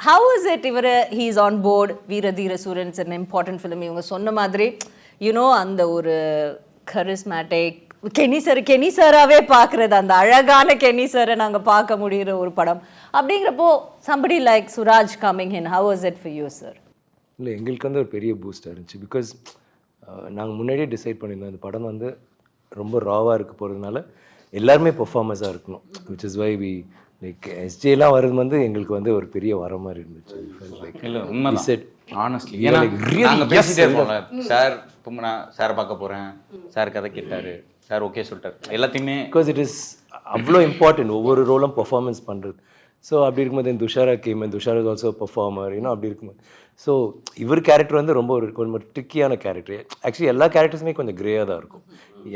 how is it he is on board Veerathira Suran, it's an important film. இவங்க சொன்ன மாதிரி அந்த ஒரு charismatic கெனி சாராவே பார்க்குறது, அந்த அழகான கெனி சாரை நாங்கள் பார்க்க முடிகிற ஒரு படம் அப்படிங்கிறப்போ somebody like Suraj coming in, how was it for you, sir? இல்லை, எங்களுக்கு வந்து ஒரு பெரிய பூஸ்டாக இருந்துச்சு. பிகாஸ் நாங்கள் முன்னாடியே டிசைட் பண்ணியிருந்தோம் இந்த படம் வந்து ரொம்ப ராவாக இருக்க போகிறதுனால எல்லாருமே பெர்ஃபார்மன்ஸாக இருக்கணும். Which is why we like எஸ்ஜேலாம் வர்றது வந்து எங்களுக்கு வந்து ஒரு பெரிய வர மாதிரி இருந்துச்சு. இல்லை உண்மை செட் ஆனஸ்ட்லி நாங்கள் பேசிட்டே இருப்போம்ல, சார் தும்னா சாரை பார்க்க போகிறேன், சார் கதை கேட்டார், சார் ஓகே சொல்லிட்டார், எல்லாத்தையுமே பிகாஸ் இட் இஸ் அவ்வளோ இம்பார்ட்டன்ட் ஒவ்வொரு ரோலும் பர்ஃபார்மன்ஸ் பண்ணுறது. ஸோ அப்படி இருக்கும்போது Dushara Tushar is also performer அப்படி இருக்கும்போது ஸோ இவர் கேரக்டர் வந்து ரொம்ப கொஞ்சம் ட்ரிக்கியான கேரக்டர். ஆக்சுவலி எல்லா கேரக்டர்ஸுமே கொஞ்சம் கிரேயாக தான் இருக்கும்.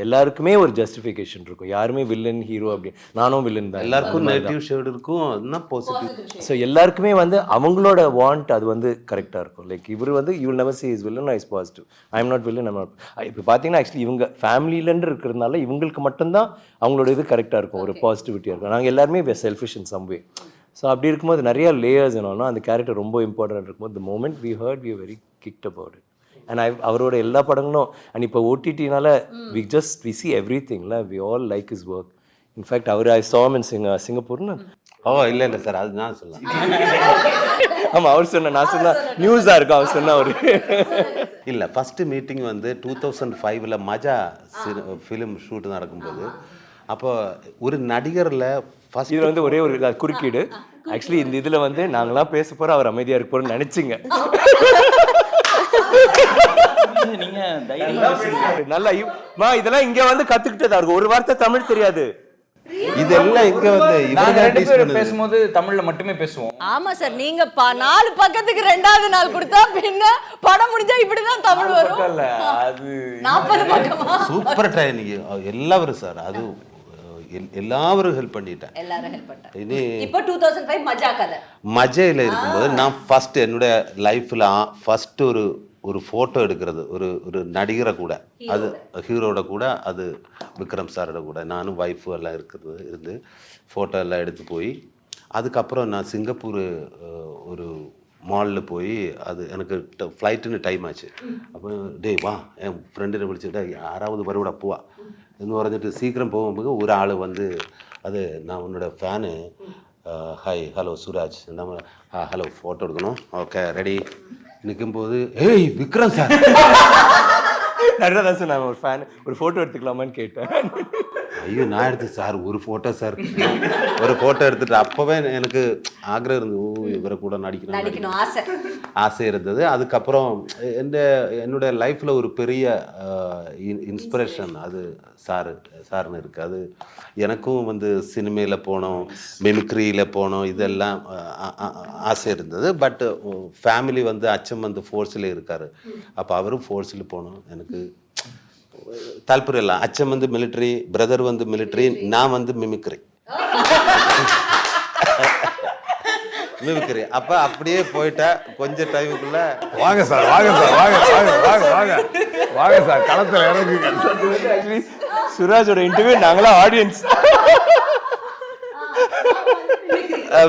எல்லாருக்குமே ஒரு ஜஸ்டிஃபிகேஷன் இருக்கும். யாருமே வில்லன் ஹீரோ அப்படி, நானும் வில்லன் தான், எல்லாருக்கும் நெகட்டிவ் ஷேட் இருக்கும், அதுதான் பாசிட்டிவ். ஸோ எல்லாருக்குமே வந்து அவங்களோட வாண்ட் அது வந்து கரெக்டாக இருக்கும். லைக் இவர் வந்து you never sea is villain, is positive, I am not villain, I'm not. இப்போ பார்த்தீங்கன்னா ஆக்சுவலி இவங்க ஃபேமிலியிலன்னு இருக்கிறதுனால இவங்களுக்கு மட்டும்தான் அவங்களோட இது கரெக்டாக இருக்கும், ஒரு பாசிட்டிவிட்டியாக இருக்கும். நாங்கள் எல்லாருமே selfish in some way. So அப்படி இருக்கும்போது நிறைய லேயர்ஸ் என்னன்னா அந்த கேரக்டர் ரொம்ப இம்பார்ட்டன்ட் இருக்கும்போது the moment we heard we were very kicked about it. And அவரோட எல்லா படங்களும் அண்ட் இப்போ ஓடிடினால we see everything, we all like his work. In fact I saw him in சிங்கப்பூர்னு. இல்லை சார், அது நான் சொல்லலாம். ஆமாம், அவர் சொன்ன, நான் சொன்ன நியூஸாக இருக்கும், அவர் சொன்ன ஒரு இல்லை. ஃபஸ்ட்டு மீட்டிங் வந்து 2005 மஜா ஃபிலிம் ஷூட் நடக்கும்போது, அப்போ ஒரு நடிகரில் ஃபர்ஸ்ட் இது வந்து ஒரே ஒரு குறுக்கீடு. ஆக்சுவலி இந்த இதில் வந்து நாங்களாம் பேச போகிறோம், அவர் அமைதியாக இருக்க போகிறோன்னு நினச்சிங்க. நல்லா இதெல்லாம் இங்கே வந்து கற்றுக்கிட்டதா இருக்கும். ஒரு வார்த்தை தமிழ் தெரியாது. இதெல்லாம் இங்க வந்து பேசும்போது தமிழ்ல மட்டுமே பேசுவோம். ஆமா சார், நீங்க 4 பக்கத்துக்கு 2வது நாள் கொடுத்தா பின்ன படம் முடிஞ்சா இப்படிதான் தமிழ் வரும். அது 40 பக்கமா சூப்பர் ட்ரைனிங் எல்லாரும் சார். அது எல்லாரும் ஹெல்ப் பண்ணிட்டேன். எல்லாரும் ஹெல்ப் பண்ணிட்டாங்க. இப்போ 2005 மஜா கதை மஜையில் இருக்கும்போது நான் ஃபர்ஸ்ட் என்னுடைய லைஃப்ல ஃபர்ஸ்ட் ஒரு ஃபோட்டோ எடுக்கிறது ஒரு நடிகரை கூட, அது ஹீரோட கூட, அது விக்ரம் சாரோட கூட, நானும் ஒய்ஃபு எல்லாம் இருந்து ஃபோட்டோ எல்லாம் எடுத்து போய் அதுக்கப்புறம் நான் சிங்கப்பூர் ஒரு மாலில் போய், அது எனக்கு ஃப்ளைட்டுன்னு டைம் ஆச்சு. அப்போ டே வா, என் ஃப்ரெண்டு பிடிச்சிட்டா யாராவது வருவிட போவா இன்னும் வரைஞ்சிட்டு சீக்கிரம் போகும்போது ஒரு ஆள் வந்து, அது நான் உன்னோட ஃபேனு, ஹாய் ஹலோ சுராஜ், நம்ம ஹலோ ஃபோட்டோ எடுக்கணும், ஓகே ரெடி நிற்கும்போது, ஏய் விக்ரம் சார். நிறையா சார், நான் ஒரு ஃபேன், ஒரு ஃபோட்டோ எடுத்துக்கலாமான்னு கேட்டேன். ஐயோ நான் எடுத்து சார் ஒரு ஃபோட்டோ சார், ஒரு ஃபோட்டோ எடுத்துட்டு அப்போவே எனக்கு ஆக்ரகம் இருந்தது, இவரை கூட நடிக்கணும் ஆசை இருந்தது. அதுக்கப்புறம் என்னுடைய லைஃப்பில் ஒரு பெரிய இன்ஸ்பிரேஷன் அது சார்னு இருக்குது. அது எனக்கும் வந்து சினிமையில் போனோம், மிமிக்ரியில் போனோம், இதெல்லாம் ஆசை இருந்தது. பட் ஃபேமிலி வந்து அச்சம் வந்து ஃபோர்ஸில் இருக்கார். அப்போ அவரும் ஃபோர்ஸில் போனோம். எனக்கு தால்புரம் இல்லை. அச்சம் வந்து மிலிட்ரி, பிரதர் வந்து மிலிட்ரி, நான் வந்து மிமிக்ரி. அப்ப அப்படியே போயிட்டா கொஞ்சம் டைமுக்குள்ள வாங்க சார், வாங்க சார், வாங்க வாங்க வாங்க வாங்க வாங்க சார், களத்துல இறங்குங்க. சுராஜோட இன்டர்வியூ நாங்களாம் ஆடியன்ஸ்.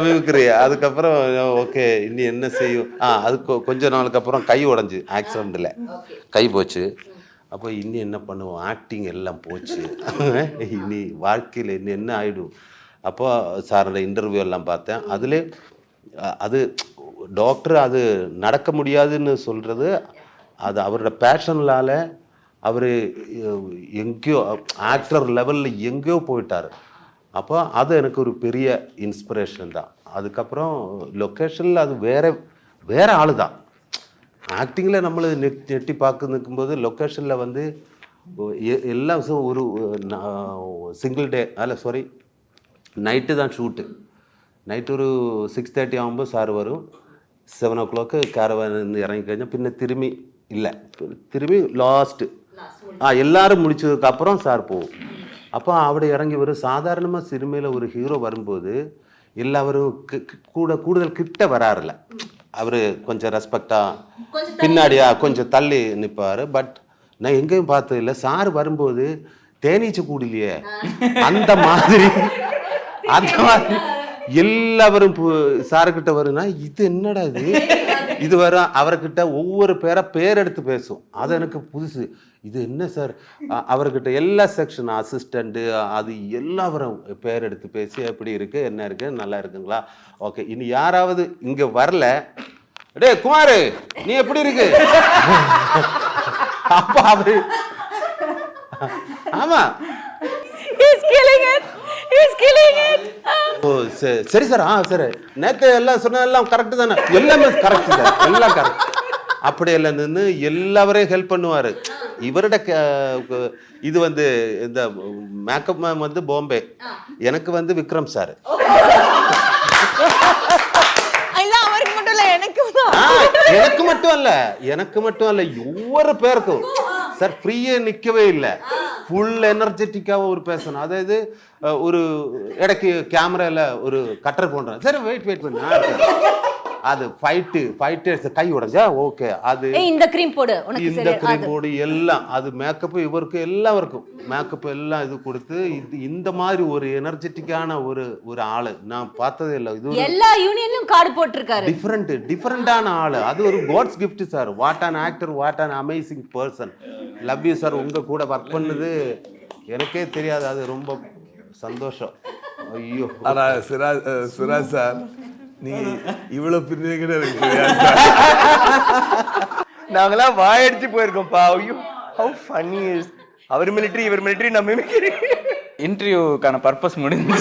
மிமிக்ரி. அதுக்கப்புறம் ஓகே இனி என்ன செய்யும், அதுக்கு கொஞ்ச நாளுக்கு அப்புறம் கை உடஞ்சி ஆக்சிடென்ட்ல கை போச்சு. அப்போ இனி என்ன பண்ணுவோம், ஆக்டிங் எல்லாம் போச்சு, இனி வாழ்க்கையில் இன்னும் என்ன ஆகிடும். அப்போ சாரோட இன்டர்வியூ எல்லாம் பார்த்தேன். அதில் அது டாக்டர் அது நடக்க முடியாதுன்னு சொல்கிறது, அது அவரோட பேஷன்லால் அவர் எங்கேயோ ஆக்டர் லெவலில் எங்கேயோ போயிட்டார். அப்போ அது எனக்கு ஒரு பெரிய இன்ஸ்பிரேஷன் தான். அதுக்கப்புறம் லொக்கேஷனில் அது வேறு ஆள் தான். ஆக்டிங்கில் நம்மளை நெட்டி பார்க்க நிற்கும்போது லொக்கேஷனில் வந்து எல்லா விஷயம் ஒரு சிங்கிள் டே நைட்டு தான் ஷூட்டு. நைட்டு ஒரு 6:30 ஆகும்போது சார் வரும், 7 o'clock கேரவான் இறங்கி കഴിഞ്ഞാൽ പിന്നെ திரும்பி லாஸ்ட்டு எல்லாரும் முடிச்சதுக்கப்புறம் சார் போகும். அப்போ அப்படி இறங்கி வரும். சாதாரணமாக சினிமையில் ஒரு ஹீரோ வரும்போது எல்லாரும் கூடுதல் கிட்ட வராருல, அவர் கொஞ்சம் ரெஸ்பெக்டாக பின்னாடியா கொஞ்சம் தள்ளி நிற்பார். பட் நான் எங்கேயும் பார்த்தது இல்லை, சார் வரும்போது தேனீச்சு கூடலையே அந்த மாதிரி எல்லாரும் சாருக்கிட்ட வருனா இது என்னடா இது வரும். அவர்கிட்ட ஒவ்வொரு பேர் எடுத்து பேசும். அது எனக்கு புதுசு. இது என்ன சார், அவர்கிட்ட எல்லா செக்ஷன் அசிஸ்டண்ட்டு அது எல்லாரும் பேர் எடுத்து பேசி எப்படி இருக்கு, என்ன இருக்கு, நல்லா இருக்குங்களா, ஓகே இனி யாராவது இங்க வரல, டே குமாரு நீ எப்படி இருக்கு, அப்பா அவரு ஆமா ஓ சரி சார், சரி நேற்று எல்லாம் சொன்ன எல்லாம் கரெக்டு தானே, எல்லாமே கரெக்ட் சார், எல்லாம் கரெக்ட். அப்படி எல்லாம் நின்று எல்லாவரையும் ஹெல்ப் பண்ணுவார். இவரோட இது வந்து இந்த மேக்கப் மேம் வந்து பாம்பே, எனக்கு வந்து விக்ரம் சார். எனக்கு மட்டும் அல்ல ஒவ்வொரு பேருக்கும் சார் ஃப்ரீயே நிற்கவே இல்லை. ஃபுல் எனர்ஜெட்டிக்காக ஒரு பேசணும். அதாவது ஒரு இடைக்கு கேமராவில் ஒரு கட்டர் போடுறேன், சரி வெயிட் பண்ண அது ஃபைட்டு கை உடைஞ்சா ஓகே, அது இந்த க்ரீம் போடு எல்லாம் அது மேக்கப் இவருக்கு எல்லாருக்கும் மேக்கப் எல்லாம் இது கொடுத்து இந்த மாதிரி ஒரு எனர்ஜெட்டிக்கான ஒரு ஆளு நான் பார்த்ததே இல்லை. இது எல்லா யூனியன்லயும் கார்டு போட்டிருக்காரு. டிஃபரெண்டான ஆளு. அது ஒரு God's gift sir. What an actor, what an amazing person. Love you sir. உங்க கூட ஒர்க் பண்ணது எனக்கே தெரியாது, அது ரொம்ப சந்தோஷம். ஐயோ ஆனா சிராஜ் சார் நீ இவ்வளவு பிரிவுகிட்ட இருக்கு, நாங்களாம் வாயடிச்சு போயிருக்கோம்ப்பா. ஐயோ ஹவ் ஃபன்னி இஸ். அவர் மிலிட்டரி, இவர் மிலிட்டரி, நம்ம மிலிட்டரி. இன்டர்வியூக்கான பர்பஸ் முடிஞ்சு